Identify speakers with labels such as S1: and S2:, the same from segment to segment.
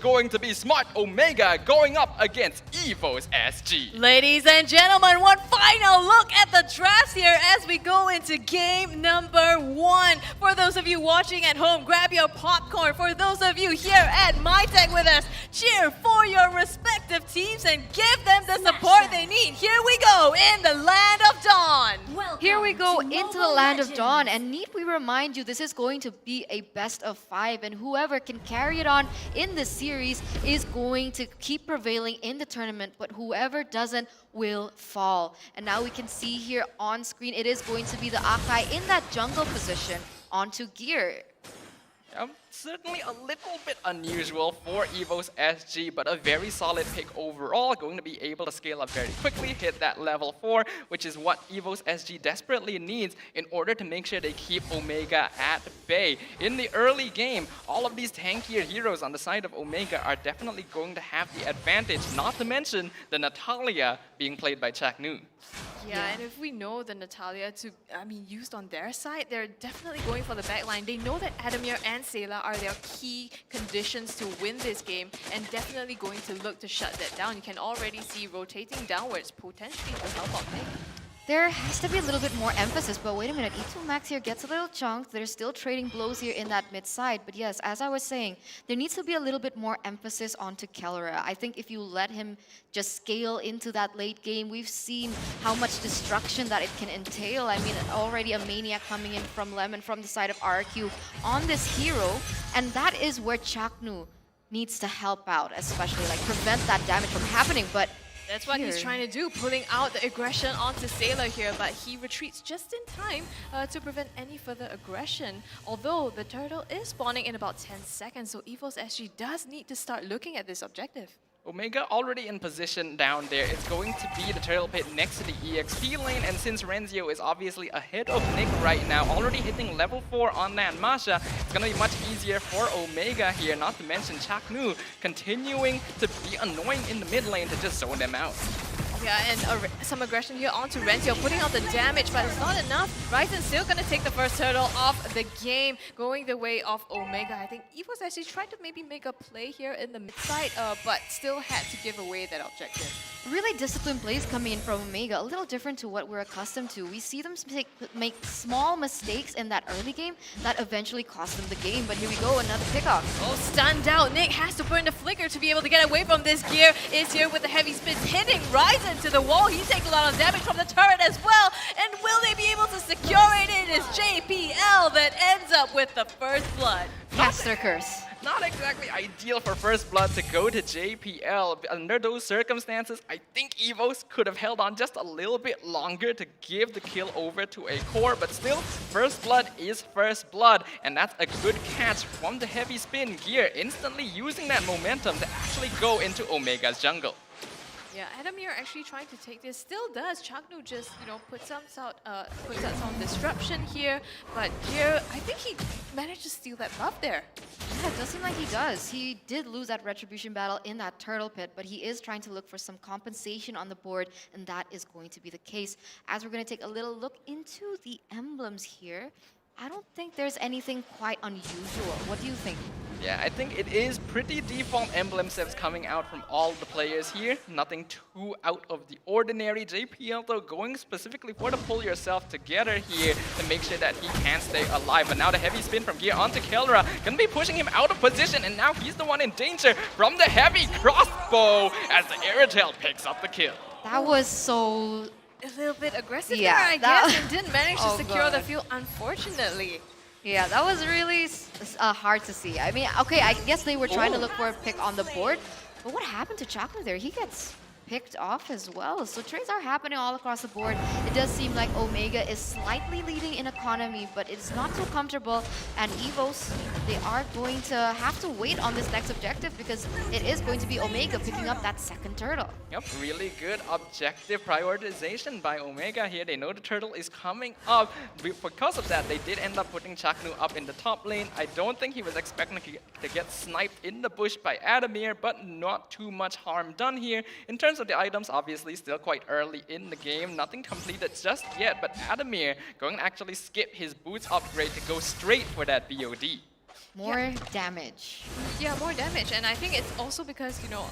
S1: going to be Smart Omega going up against EVOS SG.
S2: Ladies and gentlemen, one final look at the drafts here as we go into game number 1. For those of you watching at home, grab your popcorn. For those of you here at MyTech with us, cheer for your respective teams and give them the support they need. Here we go in the Land of Dawn.
S3: Here we go into the Land of Dawn, and need we remind you, this is going to be a best of 5, and whoever can carry it on in this series is going to keep prevailing in the tournament, but whoever doesn't will fall. And now we can see here on screen, it is going to be the Akai in that jungle position onto Gear.
S1: Certainly a little bit unusual for EVOS SG, but a very solid pick overall. Going to be able to scale up very quickly, hit that level 4, which is what EVOS SG desperately needs in order to make sure they keep Omega at bay. In the early game, all of these tankier heroes on the side of Omega are definitely going to have the advantage, not to mention the Natalia being played by Chaknu.
S2: Yeah, and if we know the Natalia used on their side, they're definitely going for the backline. They know that Adamir and Sayla are their key conditions to win this game, and definitely going to look to shut that down. You can already see rotating downwards, potentially to help out Nick.
S3: There has to be a little bit more emphasis, but wait a minute, E2 Max here gets a little chunked. They're still trading blows here in that mid side. But yes, as I was saying, there needs to be a little bit more emphasis onto Kellera. I think if you let him just scale into that late game, we've seen how much destruction that it can entail. I mean, already a Maniac coming in from Lemon from the side of RQ on this hero, and that is where Chaknu needs to help out, especially like prevent that damage from happening. But
S2: that's what he's trying to do, pulling out the aggression onto Sayla here, but he retreats just in time to prevent any further aggression. Although the turtle is spawning in about 10 seconds, so EVOS SG does need to start looking at this objective.
S1: Omega already in position down there. It's going to be the turtle pit next to the EXP lane, and since Renzio is obviously ahead of Nick right now, already hitting level 4 on that Masha, it's going to be much easier for Omega here, not to mention Chaknu continuing to be annoying in the mid lane to just zone them out.
S2: Yeah, and some aggression here onto Renzio, putting out the damage, but it's not enough. Ryzen's still going to take the first turtle off the game, going the way of Omega. I think EVOS actually tried to maybe make a play here in the mid side, but still had to give away that objective.
S3: Really disciplined plays coming in from Omega, a little different to what we're accustomed to. We see them make small mistakes in that early game that eventually cost them the game, but here we go, another pickoff.
S2: Oh, stunned out. Nick has to burn the flicker to be able to get away from this. Gear is here with the heavy spins, hitting Ryzen to the wall. He takes a lot of damage from the turret as well, and will they be able to secure it? It is JPL that ends up with the first blood.
S3: Caster Curse.
S1: Not exactly ideal for first blood to go to JPL. Under those circumstances, I think EVOS could have held on just a little bit longer to give the kill over to a core, but still, first blood is first blood, and that's a good catch from the heavy spin. Gear instantly using that momentum to actually go into Omega's jungle.
S2: Yeah, Adamir actually trying to take this, still does. Chaknu just, puts out some disruption here, but here, I think he managed to steal that buff there.
S3: Yeah, it does seem like he does. He did lose that retribution battle in that turtle pit, but he is trying to look for some compensation on the board, and that is going to be the case. As we're going to take a little look into the emblems here, I don't think there's anything quite unusual. What do you think?
S1: Yeah, I think it is pretty default emblem sets coming out from all the players here. Nothing too out of the ordinary. JPL though going specifically for the pull yourself together here to make sure that he can stay alive. But now the heavy spin from Gear onto Kellera, gonna be pushing him out of position, and now he's the one in danger from the heavy crossbow as the Aerotail picks up the kill.
S3: That was so...
S2: a little bit aggressive there, I guess, and didn't manage to secure the field, unfortunately.
S3: Yeah, that was really hard to see. I mean, okay, I guess they were trying to look for a pick on the board, but what happened to Chaknu there? He gets picked off as well. So trades are happening all across the board. It does seem like Omega is slightly leading in economy, but it's not too comfortable. And EVOS, they are going to have to wait on this next objective because it is going to be Omega picking up that second turtle.
S1: Yep, really good objective prioritization by Omega here. They know the turtle is coming up. Because of that, they did end up putting Chaknu up in the top lane. I don't think he was expecting to get sniped in the bush by Adamir, but not too much harm done here. In terms of the items, obviously still quite early in the game. Nothing completed just yet, but Adamir going to actually skip his boots upgrade to go straight for that BOD.
S3: More damage.
S2: Yeah, more damage, and I think it's also because, you know,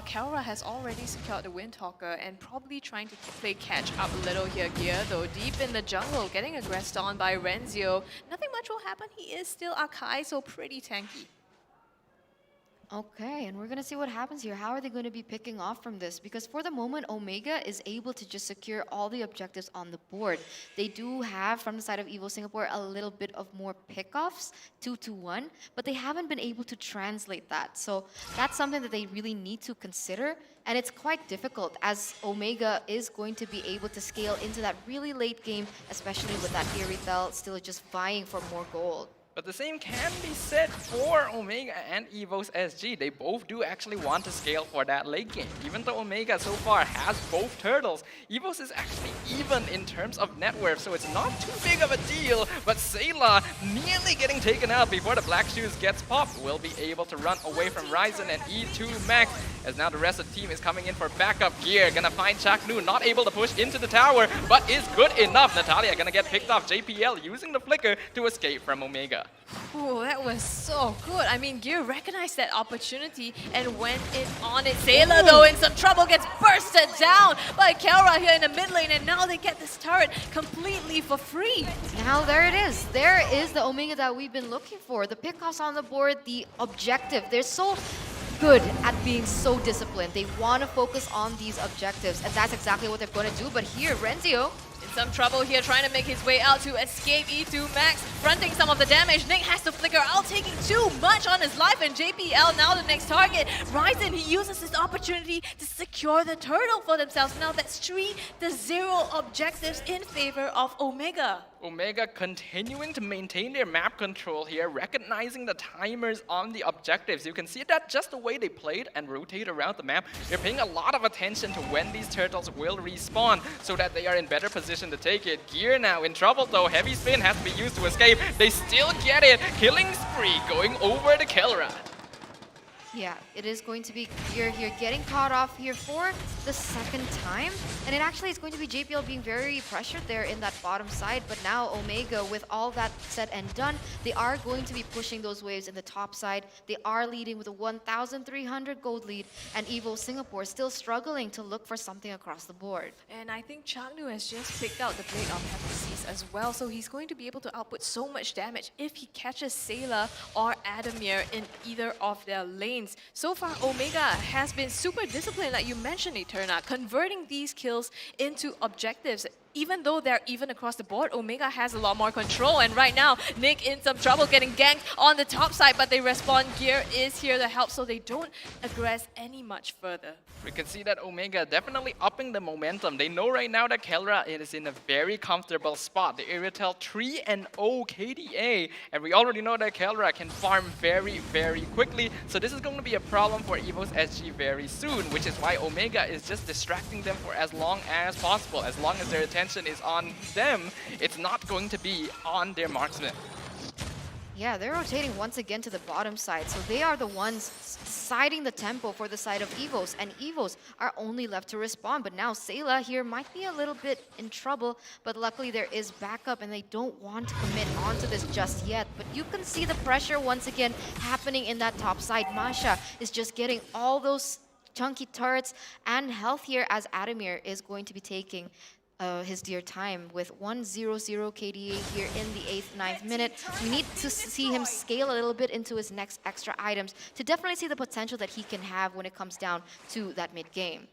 S2: Kalra has already secured the Windtalker and probably trying to play catch up a little here. Gear, though, deep in the jungle, getting aggressed on by Renzio. Nothing much will happen. He is still Akai, so pretty tanky.
S3: Okay, and we're going to see what happens here. How are they going to be picking off from this? Because for the moment, Omega is able to just secure all the objectives on the board. They do have, from the side of EVO Singapore, a little bit of more pickoffs, 2-1, but they haven't been able to translate that. So that's something that they really need to consider. And it's quite difficult as Omega is going to be able to scale into that really late game, especially with that Irithel still just vying for more gold.
S1: But the same can be said for Omega and EVOS SG. They both do actually want to scale for that late game. Even though Omega so far has both turtles, EVOS is actually even in terms of net worth, so it's not too big of a deal. But Sayla nearly getting taken out before the Black Shoes gets popped. Will be able to run away from Ryzen and E2 Max, as now the rest of the team is coming in for backup gear. Gonna find Chaknu, not able to push into the tower, but is good enough. Natalia gonna get picked off. JPL using the flicker to escape from Omega.
S2: Ooh, that was so good. I mean, Gear recognized that opportunity and went in on it. Sayla, though, in some trouble, gets bursted down by Kalra here in the mid lane, and now they get this turret completely for free.
S3: Now there it is. There is the Omega that we've been looking for. The pickoffs on the board, the objective. They're so good at being so disciplined. They want to focus on these objectives, and that's exactly what they're going to do. But here, Renzio,
S2: some trouble here, trying to make his way out to escape E2 Max, fronting some of the damage. Nick has to flicker out, taking too much on his life, and JPL now the next target. Ryzen, he uses this opportunity to secure the turtle for themselves. Now that's 3-0 objectives in favor of Omega.
S1: Omega continuing to maintain their map control here, recognizing the timers on the objectives. You can see that just the way they played and rotate around the map, they're paying a lot of attention to when these turtles will respawn so that they are in better position to take it. Gear now in trouble though, heavy spin has to be used to escape. They still get it, killing spree going over to Kelra.
S3: yeah, it is going to be Gear here getting caught off here for the second time. And it actually is going to be JPL being very pressured there in that bottom side. But now Omega, with all that said and done, they are going to be pushing those waves in the top side. They are leading with a 1,300 gold lead. And EVO Singapore still struggling to look for something across the board.
S2: And I think Changnu has just picked out the Blade of Hephaestus as well. So he's going to be able to output so much damage if he catches Sayla or Adamir in either of their lanes. So far, Omega has been super disciplined, like you mentioned, Eterna, converting these kills into objectives. Even though they're even across the board, Omega has a lot more control. And right now, Nick in some trouble getting ganked on the top side, but they respawn. Gear is here to help, so they don't aggress any much further.
S1: We can see that Omega definitely upping the momentum. They know right now that Kelra is in a very comfortable spot. The Irithel 3-0 KDA, and we already know that Kelra can farm very, very quickly. So this is going to be a problem for EVOS SG very soon, which is why Omega is just distracting them for as long as possible. As long as their attention is on them, it's not going to be on their marksman.
S3: Yeah, they're rotating once again to the bottom side, so they are the ones siding the tempo for the side of EVOS, and EVOS are only left to respond. But now Sayla here might be a little bit in trouble, but luckily there is backup and they don't want to commit onto this just yet. But you can see the pressure once again happening in that top side. Masha is just getting all those chunky turrets and health here as Adamir is going to be taking his dear time with 100 KDA here in the 8th, 9th minute. We need to see him scale a little bit into his next extra items to definitely see the potential that he can have when it comes down to that mid game.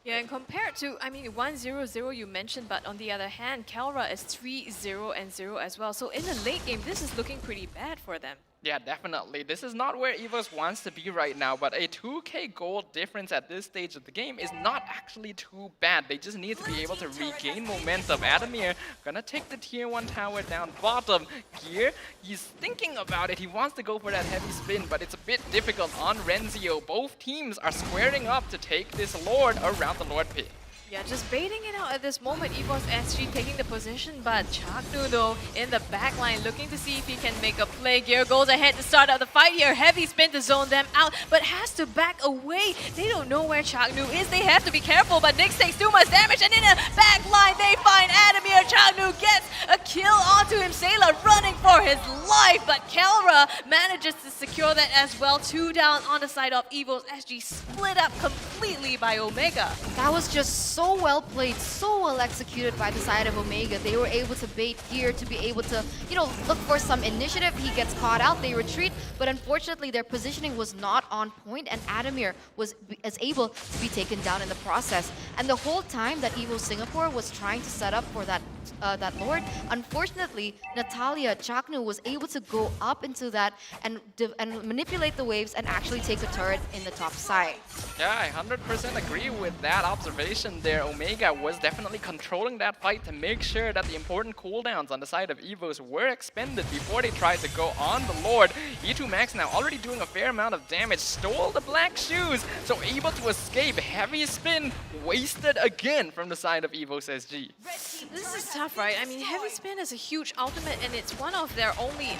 S2: Yeah, and compared to, I mean, 1-0-0 you mentioned, but on the other hand, Kalra is 3-0-0 as well. So in the late game, this is looking pretty bad for them.
S1: Yeah, definitely. This is not where EVOS wants to be right now, but a 2k gold difference at this stage of the game is not actually too bad. They just need to be able to regain momentum. Adamir gonna take the tier 1 tower down bottom. Gear, he's thinking about it. He wants to go for that heavy spin, but it's a bit difficult on Renzio. Both teams are squaring up to take this Lord around the Lord pit.
S2: Yeah, just baiting it out at this moment. EVOS SG taking the position, but Chaknu though in the back line looking to see if he can make a play. Gear goes ahead to start out the fight here. Heavy spin to zone them out, but has to back away. They don't know where Chaknu is. They have to be careful, but Nyx takes too much damage, and in the back line they find Adamir. Chaknu gets a kill onto him. Sailor running for his life, but Kelra manages to secure that as well. 2 down on the side of EVOS SG, split up completely by Omega.
S3: That was just so well played, so well executed by the side of Omega. They were able to bait Gear to be able to, look for some initiative. He gets caught out, they retreat, but unfortunately their positioning was not on point, and Adamir was able to be taken down in the process. And the whole time that EVO Singapore was trying to set up for that Lord, unfortunately, Natalia Chaknu was able to go up into that and manipulate the waves and actually take a turret in the top side.
S1: Yeah, I 100% agree with that observation there. Omega was definitely controlling that fight to make sure that the important cooldowns on the side of EVOS were expended before they tried to go on the Lord. E2 Max now already doing a fair amount of damage, stole the black shoes, so able to escape. Heavy spin wasted again from the side of EVOS SG.
S2: This is tough, right? I mean, Heavy Spin is a huge ultimate, and it's one of their only,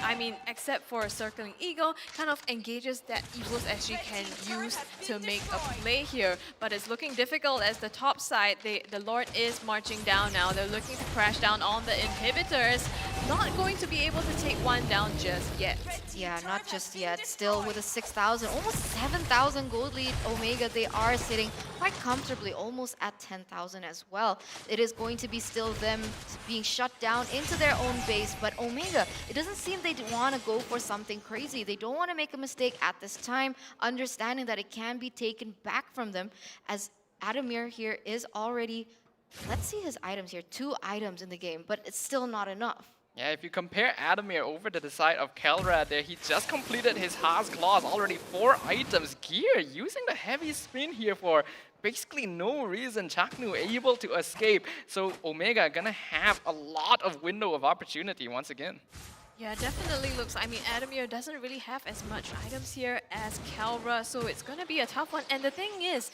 S2: except for Circling Eagle, kind of engages that EVOS SG can use to make a play here. But it's looking difficult as the top side, the Lord is marching down now. They're looking to crash down on the inhibitors. Not going to be able to take one down just yet.
S3: Yeah, not just yet. Still with a 6,000, almost 7,000 gold lead, Omega, they are sitting quite comfortably, almost at 10,000 as well. It is going to be still them being shut down into their own base, but Omega, it doesn't seem they want to go for something crazy. They don't want to make a mistake at this time, understanding that it can be taken back from them, as Adamir here is already, let's see his items here, 2 items in the game, but it's still not enough.
S1: Yeah, if you compare Adamir over to the side of Kelra there, he just completed his Haas Claws, already 4 items. Gear using the heavy spin here for basically no reason. Chaknu able to escape, so Omega gonna have a lot of window of opportunity once again.
S2: Yeah, definitely looks, Adamir doesn't really have as much items here as Kelra, so it's gonna be a tough one. And the thing is,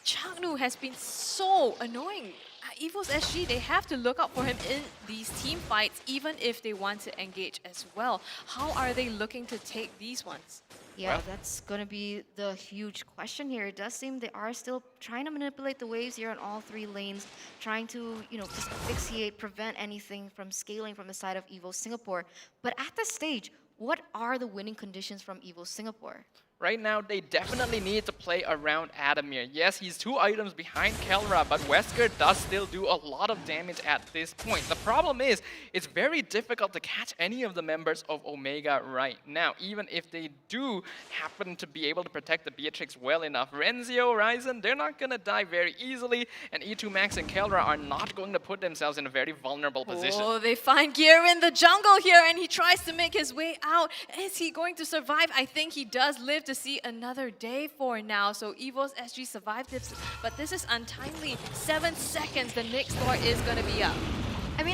S2: Chaknu has been so annoying. EVOS SG, they have to look out for him in these team fights, even if they want to engage as well. How are they looking to take these ones?
S3: Yeah,
S1: Well,
S3: that's going to be the huge question here. It does seem they are still trying to manipulate the waves here on all 3 lanes, trying to, just asphyxiate, prevent anything from scaling from the side of EVO Singapore. But at this stage, what are the winning conditions from EVO Singapore?
S1: Right now, they definitely need to play around Adamir. Yes, he's 2 items behind Kelra, but Wesker does still do a lot of damage at this point. The problem is, it's very difficult to catch any of the members of Omega right now, even if they do happen to be able to protect the Beatrix well enough. Renzio, Ryzen, they're not going to die very easily, and E2 Max and Kelra are not going to put themselves in a very vulnerable position.
S2: Oh, they find Gear in the jungle here, and he tries to make his way out. Is he going to survive? I think he does live to see another day for now. So EVOS SG survived this, but this is untimely. 7 seconds, the next floor is going to be up.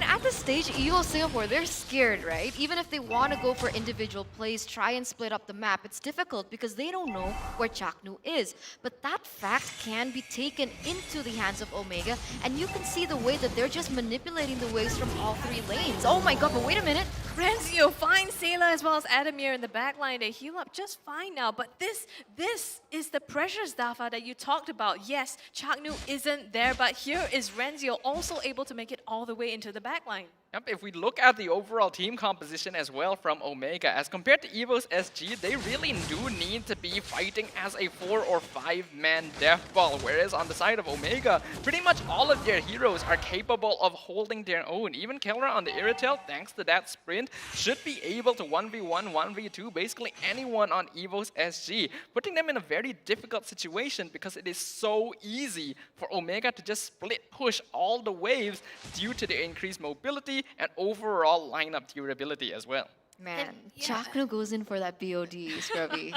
S3: At this stage, EVO Singapore, they're scared, right? Even if they want to go for individual plays, try and split up the map, it's difficult because they don't know where Chaknu is. But that fact can be taken into the hands of Omega, and you can see the way that they're just manipulating the waves from all 3 lanes. Oh my god, but wait a minute.
S2: Renzio finds Sayla as well as Adamir in the backline. They heal up just fine now, but this is the pressure, Zaffa, that you talked about. Yes, Chaknu isn't there, but here is Renzio also able to make it all the way into the backline.
S1: Yep, if we look at the overall team composition as well from Omega, as compared to EVOS SG, they really do need to be fighting as a 4 or 5 man death ball, whereas on the side of Omega, pretty much all of their heroes are capable of holding their own. Even Kelra on the Iritel, thanks to that sprint, should be able to 1v1, 1v2 basically anyone on EVOS SG, putting them in a very difficult situation because it is so easy for Omega to just split push all the waves due to their increased mobility and overall lineup durability as well.
S3: Man,
S2: yeah.
S3: Chaknu goes in for that BOD, Scrubby.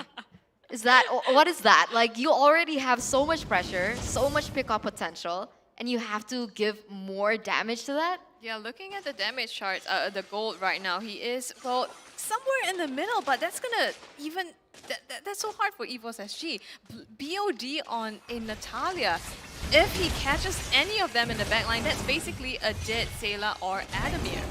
S3: What is that? Like, you already have so much pressure, so much pickup potential, and you have to give more damage to that.
S2: Yeah, looking at the damage charts, the gold right now, he is, well, somewhere in the middle, but that's gonna even, that's so hard for EVOS SG. BOD on a Natalia. If he catches any of them in the backline, that's basically a dead Sayla or Adamir.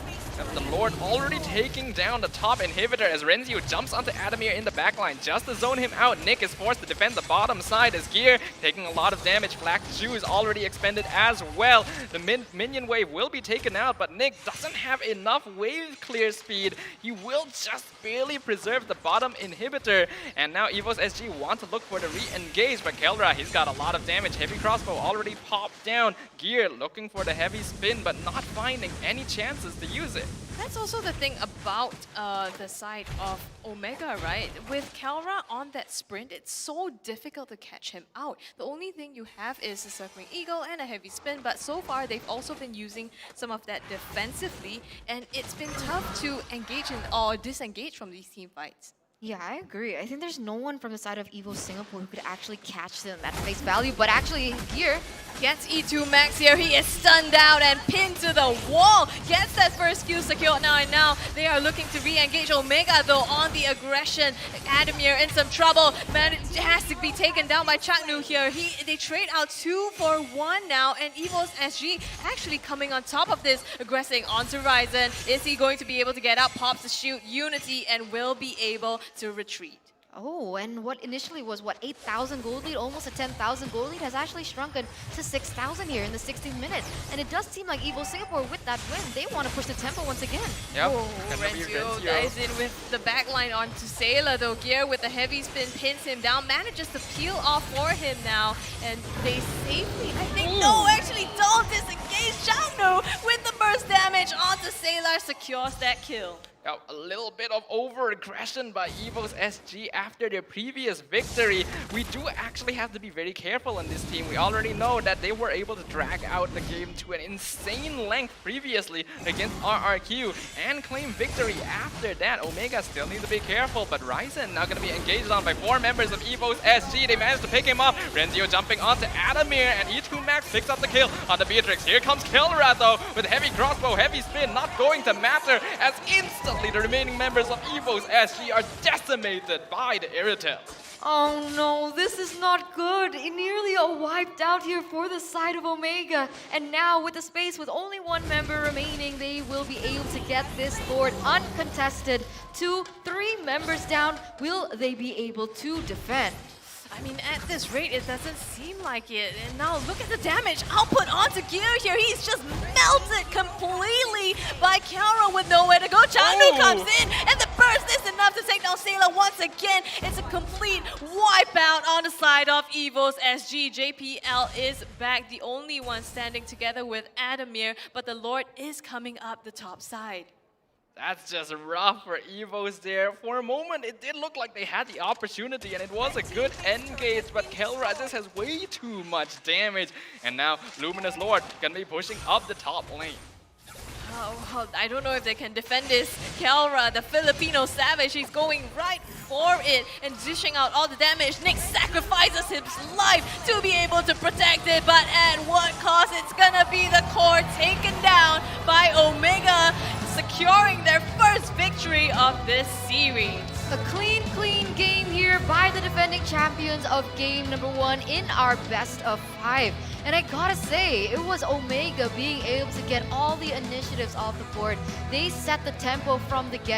S1: The Lord already taking down the top inhibitor as Renzio jumps onto Adamir in the backline just to zone him out. Nick is forced to defend the bottom side as Gear taking a lot of damage. Black Shoes already expended as well. The minion wave will be taken out, but Nick doesn't have enough wave clear speed. He will just barely preserve the bottom inhibitor. And now EVOS SG want to look for the re-engage, but Kelra, he's got a lot of damage. Heavy crossbow already popped down. Gear looking for the heavy spin, but not finding any chances to use it.
S2: That's also the thing about the side of Omega, right? With Kelra on that sprint, it's so difficult to catch him out. The only thing you have is a Circling Eagle and a heavy spin, but so far they've also been using some of that defensively, and it's been tough to engage in or disengage from these team fights.
S3: Yeah, I agree. I think there's no one from the side of EVO Singapore who could actually catch them at face value, but actually here,
S2: gets E2 Max here. He is stunned out and pinned to the wall. Gets that first kill secured now, and now they are looking to re-engage Omega though on the aggression. Adamir in some trouble. Man, it has to be taken down by Chaknu here. They trade out 2 for 1 now, and EVOS SG actually coming on top of this, aggressing onto Ryzen. Is he going to be able to get out? Pops the shoot, Unity, and will be able to retreat.
S3: oh, and what initially was, 8,000 gold lead, almost a 10,000 gold lead, has actually shrunken to 6,000 here in the 16th minute. And it does seem like EVO Singapore, with that win, they want to push the tempo once again.
S1: Yep.
S2: Oh, Renzio dives in with the backline onto Sayla though. Gear with the heavy spin pins him down, manages to peel off for him now, and they safely, I think, no, actually don't disengage. Changno with the burst damage onto Sayla, secures that kill.
S1: A little bit of over-aggression by EVOS SG after their previous victory. We do actually have to be very careful in this team. We already know that they were able to drag out the game to an insane length previously against RRQ and claim victory after that. Omega still needs to be careful, but Ryzen now going to be engaged on by 4 members of EVOS SG. They managed to pick him up. Renzio jumping onto Adamir, and E2 Max picks up the kill on the Beatrix. Here comes Kelra though with heavy crossbow, heavy spin, not going to matter as instantly the remaining members of EVOS SG are decimated by the Irritel.
S3: Oh no, this is not good. Nearly a wiped out here for the side of Omega. And now with the space with only 1 member remaining, they will be able to get this Lord uncontested. 2, 3 members down. Will they be able to defend?
S2: I mean, at this rate, it doesn't seem like it. And now look at the damage output onto Gear here. He's just melted completely by Kelra with nowhere to go. Changnu comes in, and the burst is enough to take down Sayla once again. It's a complete wipeout on the side of EVOS SG. JPL is back, the only one standing together with Adamir, but the Lord is coming up the top side.
S1: That's just rough for EVOS there. For a moment, it did look like they had the opportunity, and it was a good engage, but Kelra just has way too much damage. And now, Luminous Lord gonna be pushing up the top lane.
S2: Oh, I don't know if they can defend this. Kelra, the Filipino savage, he's going right for it and dishing out all the damage. Nick sacrifices his life to be able to protect it, but at what cost? It's gonna be the core taken down by Omega, securing their first victory of this series.
S3: A clean game here by the defending champions of game number 1 in our best of 5. And I gotta say, it was Omega being able to get all the initiatives off the board. They set the tempo from the get